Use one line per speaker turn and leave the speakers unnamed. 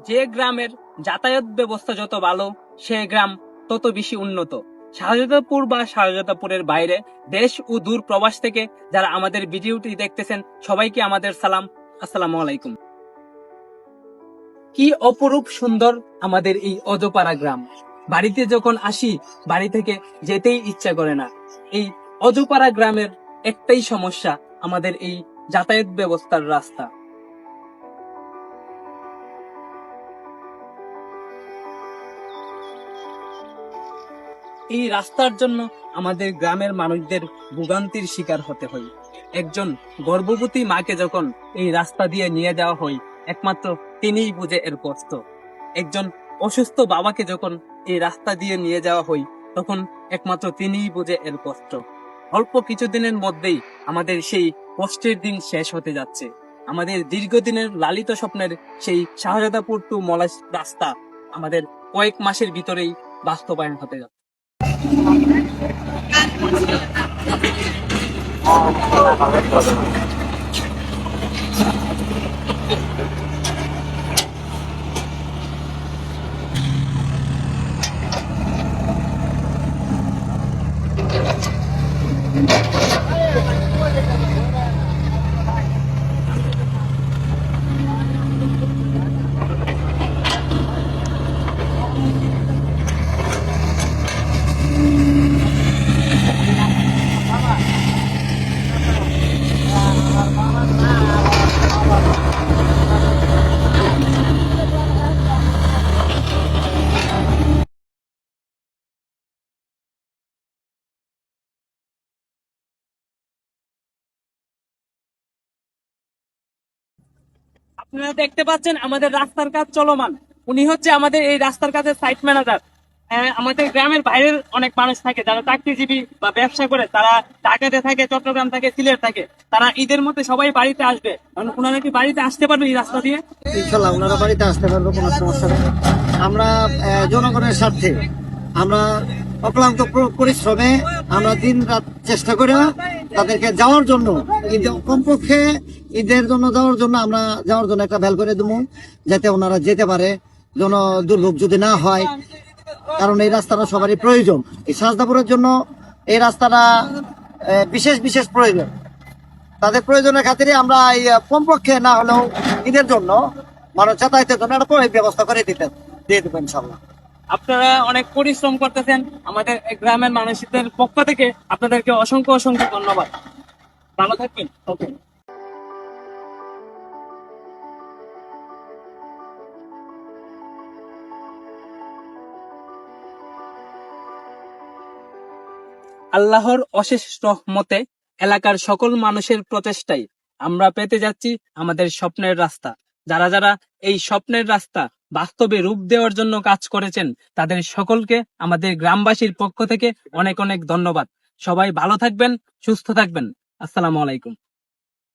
যে গ্রামের যাতায়াত ব্যবস্থা যত ভালো, সে গ্রাম তত বেশি উন্নত। শাহজাদাপুর বা শাহজাদাপুরের বাইরে, দেশ ও দূর প্রবাস থেকে যারা আমাদের ভিডিওটি দেখতেছেন, সবাইকে আমাদের সালাম। আসসালামু আলাইকুম। কি অপরূপ সুন্দর আমাদের এই অজপাড়া গ্রাম। বাড়িতে যখন আসি, বাড়ি থেকে যেতেই ইচ্ছা করে না। এই অজপাড়া গ্রামের একটাই সমস্যা, আমাদের এই যাতায়াত ব্যবস্থার রাস্তা। এই রাস্তার জন্য আমাদের গ্রামের মানুষদের ভোগান্তির শিকার হতে হয়। একজন গর্ভবতী মাকে যখন এই রাস্তা দিয়ে নিয়ে যাওয়া হয়, একমাত্র তিনিই বুঝে এর কষ্ট। একজন অসুস্থ বাবাকে যখন এই রাস্তা দিয়ে নিয়ে যাওয়া হয়, তখন একমাত্র তিনিই বুঝে এর কষ্ট। অল্প কিছুদিনের মধ্যেই আমাদের সেই কষ্টের দিন শেষ হতে যাচ্ছে। আমাদের দীর্ঘদিনের লালিত স্বপ্নের সেই শাহজাদাপুর টু মলাশ রাস্তা আমাদের কয়েক মাসের ভিতরেই বাস্তবায়ন হতে যাচ্ছে। আপনারা দেখতে পাচ্ছেন আমাদের রাস্তার কাজ চলমান। উনি হচ্ছে আমাদের এই রাস্তার কাজের সাইট ম্যানেজার। আমাদের গ্রামের বাইরের অনেক মানুষ থাকে যারা চাকরিজীবী বা ব্যবসা করে, তারা ঢাকাতে থাকে, চট্টগ্রাম থাকে, সিলেট থাকে। তারা ঈদের মধ্যে সবাই বাড়িতে আসবে। ওনারা কি বাড়িতে আসতে পারবে এই রাস্তা দিয়ে?
ইনশাল্লাহ ওনারা বাড়িতে আসতে পারবে, কোনো সমস্যা নেই। আমরা জনগণের স্বার্থে আমরা অক্লান্ত পরিশ্রমে আমরা দিন রাত চেষ্টা করে তাদেরকে যাওয়ার জন্য, কমপক্ষে ঈদের জন্য আমরা যাওয়ার জন্য একটা ভ্যাল করে দেবো, যাতে ওনারা যেতে পারে, যেন দুর্ভোগ যদি না হয়। কারণ এই রাস্তাটা সবারই প্রয়োজন। এই শাহজাদাপুরের জন্য এই রাস্তাটা বিশেষ বিশেষ প্রয়োজন। তাদের প্রয়োজনের খাতিরে আমরা এই কমপক্ষে না হলেও ঈদের জন্য মানুষ যাতায়াতের জন্য একটা ব্যবস্থা করে দিয়ে দেবো ইনশাল্লাহ।
আপনারা অনেক পরিশ্রম করতেছেন। আমাদের গ্রামের মানুষদের পক্ষ থেকে আপনাদেরকে অসংখ্য অসংখ্য ধন্যবাদ। ভালো থাকবেন। ওকে। আল্লাহর অশেষ রহমতে এলাকার সকল মানুষের প্রচেষ্টায় আমরা পেতে যাচ্ছি আমাদের স্বপ্নের রাস্তা। যারা যারা এই স্বপ্নের রাস্তা বাস্তবে রূপ দেওয়ার জন্য কাজ করেছেন, তাদের সকলকে আমাদের গ্রামবাসীর পক্ষ থেকে অনেক অনেক ধন্যবাদ। সবাই ভালো থাকবেন, সুস্থ থাকবেন। আসসালামু আলাইকুম।